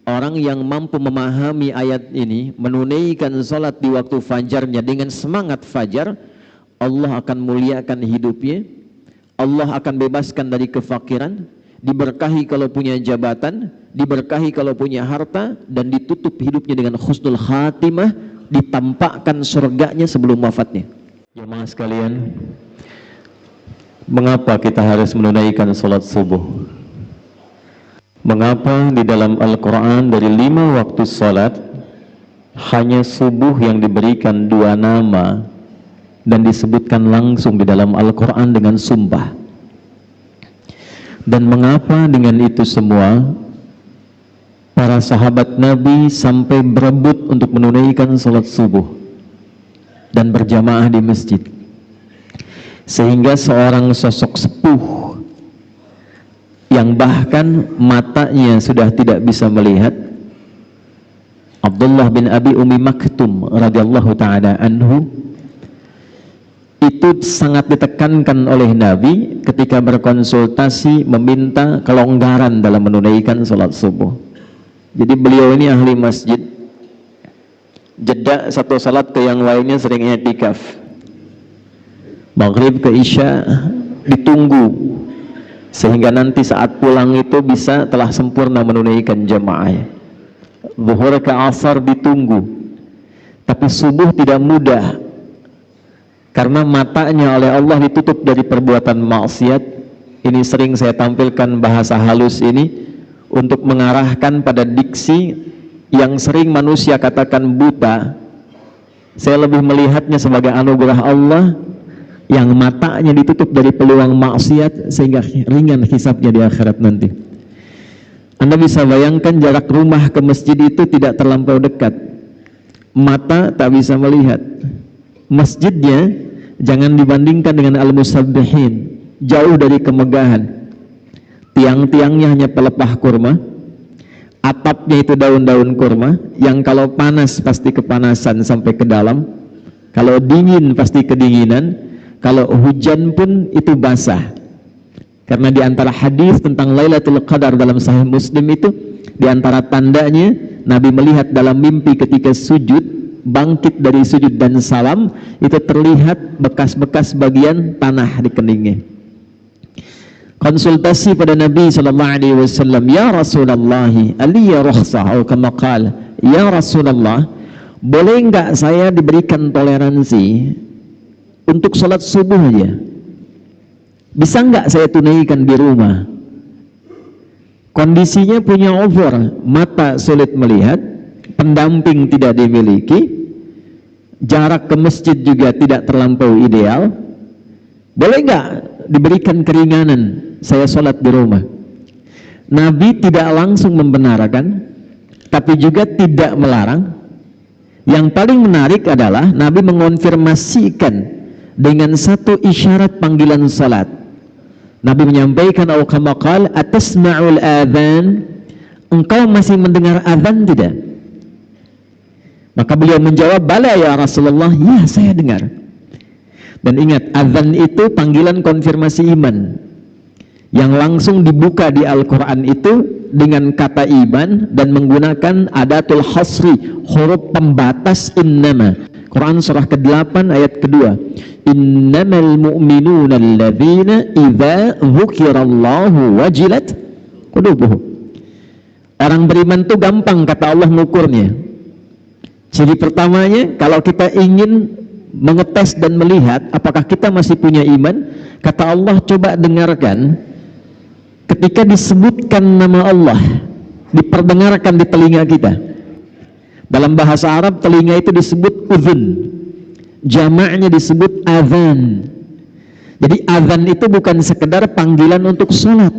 Orang yang mampu memahami ayat ini, menunaikan salat di waktu fajarnya dengan semangat fajar, Allah akan muliakan hidupnya, Allah akan bebaskan dari kefakiran, diberkahi kalau punya jabatan, diberkahi kalau punya harta, dan ditutup hidupnya dengan husnul khatimah, ditampakkan surganya sebelum wafatnya. Jemaah sekalian, mengapa kita harus menunaikan salat subuh? Mengapa di dalam Al-Quran dari 5 waktu salat hanya subuh yang diberikan 2 nama dan disebutkan langsung di dalam Al-Quran dengan sumpah? Dan mengapa dengan itu semua para sahabat Nabi sampai berebut untuk menunaikan salat subuh dan berjamaah di masjid, sehingga seorang sosok sepuh yang bahkan matanya sudah tidak bisa melihat, Abdullah bin Abi Ummi Maktum radhiyallahu ta'ala anhu, itu sangat ditekankan oleh Nabi ketika berkonsultasi meminta kelonggaran dalam menunaikan salat subuh. Jadi beliau ini ahli masjid, jeda satu salat ke yang lainnya sering i'tikaf, maghrib ke isya ditunggu sehingga nanti saat pulang itu bisa telah sempurna menunaikan jamaah. Zuhur ke asar ditunggu, tapi subuh tidak mudah karena matanya oleh Allah ditutup dari perbuatan maksiat. Ini sering saya tampilkan bahasa halus ini untuk mengarahkan pada diksi yang sering manusia katakan buta. Saya lebih melihatnya sebagai anugerah Allah yang matanya ditutup dari peluang maksiat sehingga ringan hisabnya di akhirat nanti. Anda bisa bayangkan jarak rumah ke masjid itu tidak terlampau dekat, mata tak bisa melihat. Masjidnya jangan dibandingkan dengan al-musabbihin, jauh dari kemegahan. Tiang-tiangnya hanya pelepah kurma, atapnya itu daun-daun kurma yang kalau panas pasti kepanasan sampai ke dalam, kalau dingin pasti kedinginan, kalau hujan pun itu basah. Karena di antara hadis tentang Lailatul Qadar dalam Sahih Muslim itu, di antara tandanya Nabi melihat dalam mimpi ketika sujud, bangkit dari sujud dan salam, itu terlihat bekas-bekas bagian tanah di keningnya. Konsultasi pada Nabi SAW, ya Rasulullah, aliyya rukhsah, atau kama qala, ya Rasulullah, boleh enggak saya diberikan toleransi untuk sholat subuh aja? Bisa enggak saya tunaikan di rumah? Kondisinya punya over, mata sulit melihat, pendamping tidak dimiliki, jarak ke masjid juga tidak terlampau ideal. Boleh enggak diberikan keringanan saya sholat di rumah? Nabi tidak langsung membenarkan, tapi juga tidak melarang. Yang paling menarik adalah Nabi mengonfirmasikan dengan satu isyarat panggilan salat. Nabi menyampaikan, au kama qala, atasma'ul adzan, engkau masih mendengar azan tidak? Maka beliau menjawab, bala ya Rasulullah, ya saya dengar. Dan ingat, azan itu panggilan konfirmasi iman yang langsung dibuka di Al-Quran itu dengan kata iman dan menggunakan adatul hasri, huruf pembatas innama. Quran surah ke-8 ayat kedua, innamal mu'minuna alladzina idza dzukirallahu wajilat qulubuhum. Orang beriman itu gampang kata Allah mengukurnya. Ciri pertamanya, kalau kita ingin mengetes dan melihat apakah kita masih punya iman, kata Allah, coba dengarkan ketika disebutkan nama Allah, diperdengarkan di telinga kita. Dalam bahasa Arab telinga itu disebut udhun, jamaknya disebut azan. Jadi azan itu bukan sekedar panggilan untuk sholat,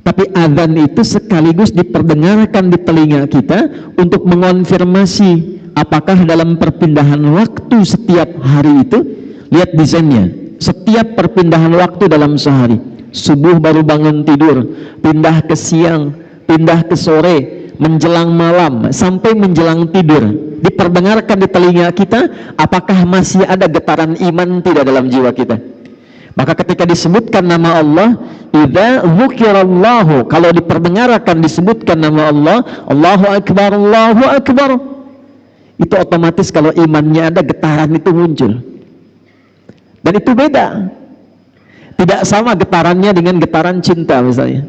tapi azan itu sekaligus diperdengarkan di telinga kita untuk mengonfirmasi apakah dalam perpindahan waktu setiap hari itu, lihat desainnya, setiap perpindahan waktu dalam sehari, subuh baru bangun tidur, pindah ke siang, pindah ke sore, menjelang malam, sampai menjelang tidur, diperdengarkan di telinga kita apakah masih ada getaran iman tidak dalam jiwa kita. Maka ketika disebutkan nama Allah, idza dzukirallahu, kalau diperdengarkan disebutkan nama Allah, Allahu akbar, Allahu akbar, itu otomatis kalau imannya ada, getaran itu muncul. Dan itu beda. Tidak sama getarannya dengan getaran cinta misalnya.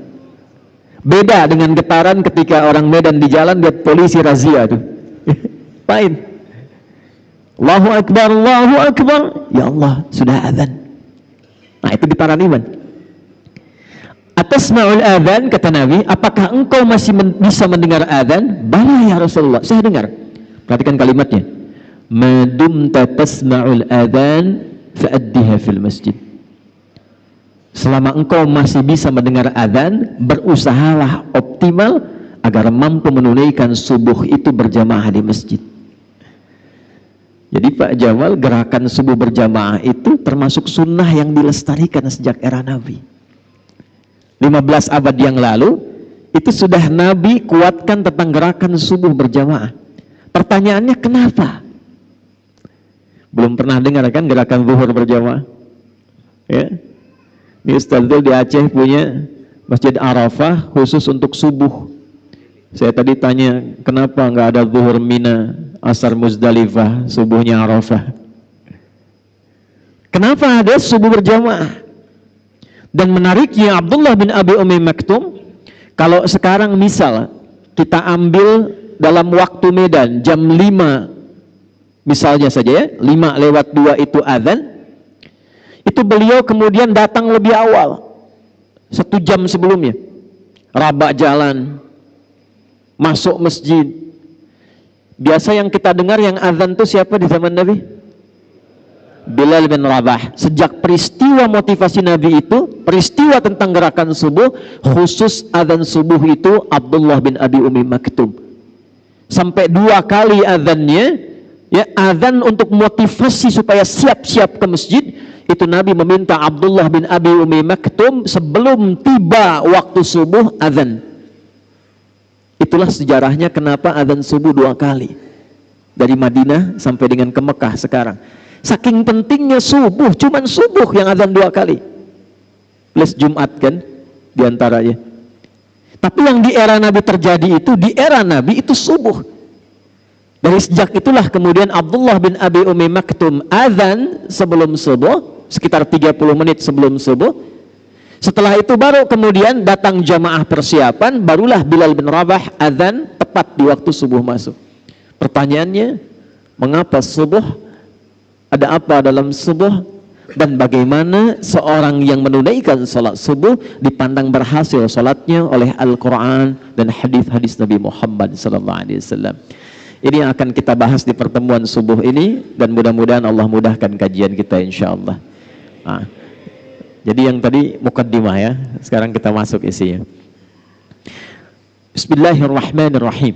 Beda dengan getaran ketika orang Medan di jalan lihat polisi razia tuh. Lain. Allahu akbar, Allahu akbar, ya Allah, sudah azan. Nah, itu getaran iman. Atasma'ul adzan, kata Nabi, apakah engkau masih bisa mendengar adzan? Bala ya Rasulullah, saya dengar. Perhatikan kalimatnya. Madumta tasma'ul adzan fa'addiha fil masjid. Selama engkau masih bisa mendengar adzan, berusahalah optimal agar mampu menunaikan subuh itu berjamaah di masjid. Jadi Pak Jamal, gerakan subuh berjamaah itu termasuk sunnah yang dilestarikan sejak era Nabi. 15 abad yang lalu, itu sudah Nabi kuatkan tentang gerakan subuh berjamaah. Pertanyaannya kenapa? Belum pernah dengar kan gerakan zuhur berjamaah? Ya. Ini Ustaz Dul di Aceh punya Masjid Arafah khusus untuk subuh. Saya tadi tanya, kenapa nggak ada zuhur Mina, asar Muzdalifah, subuhnya Arafah? Kenapa ada subuh berjamaah? Dan menariknya Abdullah bin Abi Umi Maktum, kalau sekarang misal kita ambil dalam waktu Medan jam 5 misalnya saja ya, 5:02 itu azan, itu beliau kemudian datang lebih awal 1 jam sebelumnya, rabak jalan, masuk masjid. Biasa yang kita dengar yang azan itu siapa di zaman Nabi? Bilal bin Rabah. Sejak peristiwa motivasi Nabi itu, peristiwa tentang gerakan subuh, khusus azan subuh itu Abdullah bin Abi Umi Maktum. Sampai 2 kali azannya, ya, azan untuk motivasi supaya siap-siap ke masjid, itu Nabi meminta Abdullah bin Abi Umi Maktum sebelum tiba waktu subuh azan. Itulah sejarahnya kenapa azan subuh 2 kali dari Madinah sampai dengan ke Mekah sekarang. Saking pentingnya subuh, cuman subuh yang azan 2 kali plus Jumat kan diantaranya. Tapi yang di era Nabi terjadi itu, di era Nabi itu subuh. Dari sejak itulah kemudian Abdullah bin Abi Umi Maktum azan sebelum subuh, sekitar 30 menit sebelum subuh. Setelah itu baru kemudian datang jamaah persiapan, barulah Bilal bin Rabah azan tepat di waktu subuh masuk. Pertanyaannya, mengapa subuh? Ada apa dalam subuh? Dan bagaimana seorang yang menunaikan salat subuh dipandang berhasil salatnya oleh Al-Quran dan hadis-hadis Nabi Muhammad SAW. Ini yang akan kita bahas di pertemuan subuh ini, dan mudah-mudahan Allah mudahkan kajian kita insyaAllah. Jadi yang tadi mukaddimah ya, sekarang kita masuk isinya. Bismillahirrahmanirrahim.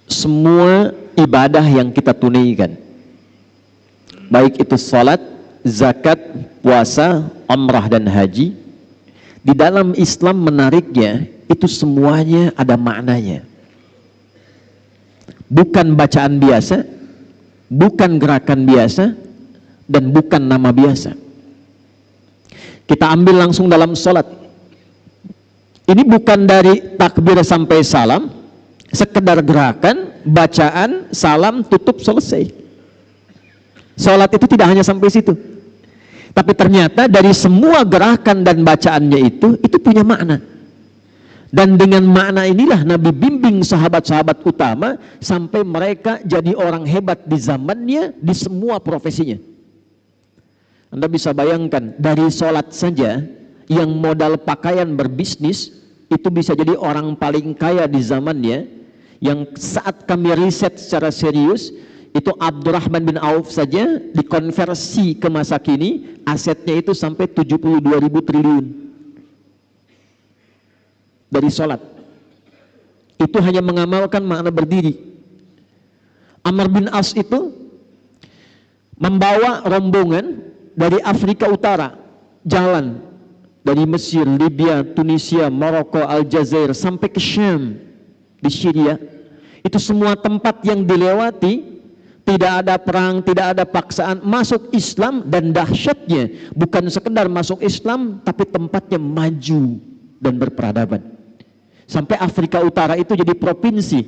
Semua ibadah yang kita tunaikan, baik itu salat, zakat, puasa, umrah dan haji, di dalam Islam menariknya itu semuanya ada maknanya. Bukan bacaan biasa, bukan gerakan biasa, dan bukan nama biasa. Kita ambil langsung dalam salat. Ini bukan dari takbir sampai salam, sekedar gerakan, bacaan, salam, tutup, selesai. Salat itu tidak hanya sampai situ, tapi ternyata dari semua gerakan dan bacaannya itu punya makna. Dan dengan makna inilah Nabi bimbing sahabat-sahabat utama sampai mereka jadi orang hebat di zamannya, di semua profesinya. Anda bisa bayangkan, dari salat saja yang modal pakaian berbisnis itu bisa jadi orang paling kaya di zamannya. Yang saat kami riset secara serius, itu Abdurrahman bin Auf saja dikonversi ke masa kini, asetnya itu sampai 72.000 triliun dari sholat. Itu hanya mengamalkan makna berdiri. Amr bin As itu membawa rombongan dari Afrika Utara, jalan dari Mesir, Libya, Tunisia, Maroko, Aljazair sampai ke Syam di Syria. Itu semua tempat yang dilewati, tidak ada perang, tidak ada paksaan, masuk Islam, dan dahsyatnya bukan sekedar masuk Islam, tapi tempatnya maju dan berperadaban. Sampai Afrika Utara itu jadi provinsi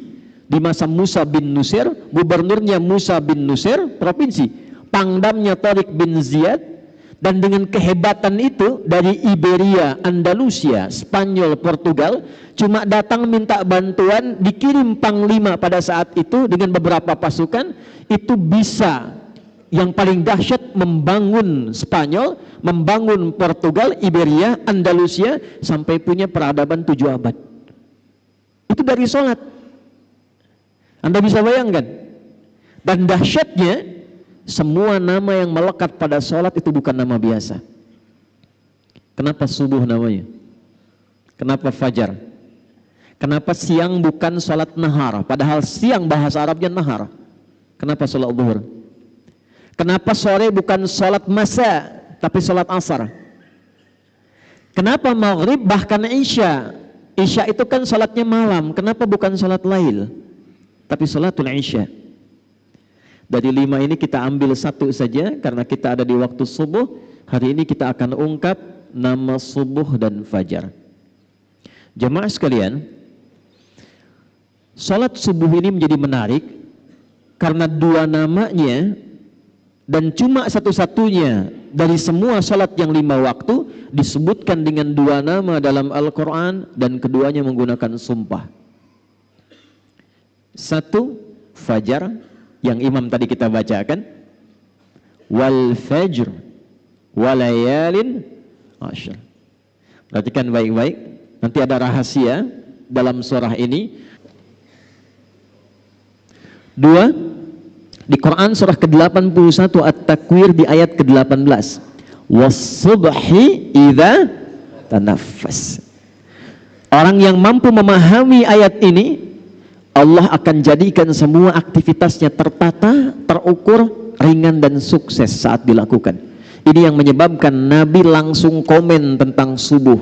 di masa Musa bin Nusir, gubernurnya Musa bin Nusir, provinsi, pangdamnya Tariq bin Ziyad, dan dengan kehebatan itu dari Iberia, Andalusia, Spanyol, Portugal, cuma datang minta bantuan, dikirim panglima pada saat itu dengan beberapa pasukan, itu bisa yang paling dahsyat membangun Spanyol, membangun Portugal, Iberia, Andalusia, sampai punya peradaban 7 abad. Itu dari sholat. Anda bisa bayangkan. Dan dahsyatnya, semua nama yang melekat pada sholat itu bukan nama biasa. Kenapa subuh namanya? Kenapa fajar? Kenapa siang bukan sholat nahar? Padahal siang bahasa Arabnya nahar. Kenapa sholat zuhur? Kenapa sore bukan sholat masa, tapi sholat asar? Kenapa maghrib bahkan isya? Isya itu kan sholatnya malam. Kenapa bukan sholat lail, tapi sholatul isya? Dari 5 ini kita ambil 1 saja karena kita ada di waktu subuh. Hari ini kita akan ungkap nama subuh dan fajar. Jemaah sekalian, salat subuh ini menjadi menarik karena 2 namanya, dan cuma satu-satunya dari semua salat yang 5 waktu disebutkan dengan 2 nama dalam Al-Quran, dan keduanya menggunakan sumpah. 1 fajar, yang imam tadi kita bacakan, wal fajr walayalin ashr. Perhatikan baik-baik, nanti ada rahasia dalam surah ini. 2 di Quran surah ke-81 At-Takwir di ayat ke-18, was-subhi idza tanaffas. Orang yang mampu memahami ayat ini, Allah akan jadikan semua aktivitasnya tertata, terukur, ringan dan sukses saat dilakukan. Ini yang menyebabkan Nabi langsung komen tentang subuh.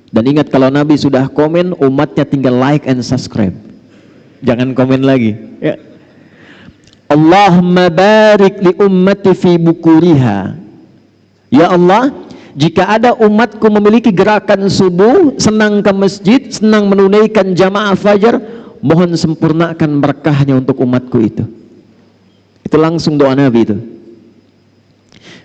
Dan ingat, kalau Nabi sudah komen, umatnya tinggal like and subscribe. Jangan komen lagi. Ya. Allahumma barik li ummati fi bukuriha. Ya Allah, jika ada umatku memiliki gerakan subuh, senang ke masjid, senang menunaikan jamaah fajar, mohon sempurnakan berkahnya untuk umatku itu. Itu langsung doa Nabi itu.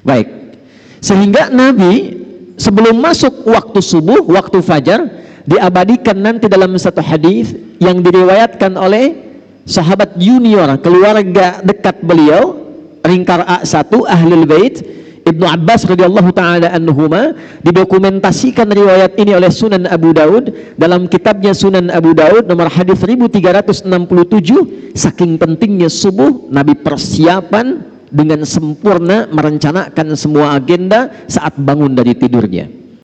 Baik. Sehingga Nabi sebelum masuk waktu subuh, waktu fajar, diabadikan nanti dalam satu hadis yang diriwayatkan oleh sahabat junior, keluarga dekat beliau, ringkar A1 Ahlul Bait, Ibnu Abbas radhiyallahu taala anhuma. Didokumentasikan riwayat ini oleh Sunan Abu Daud dalam kitabnya Sunan Abu Daud nomor hadis 1367. Saking pentingnya subuh, Nabi persiapan dengan sempurna, merencanakan semua agenda saat bangun dari tidurnya.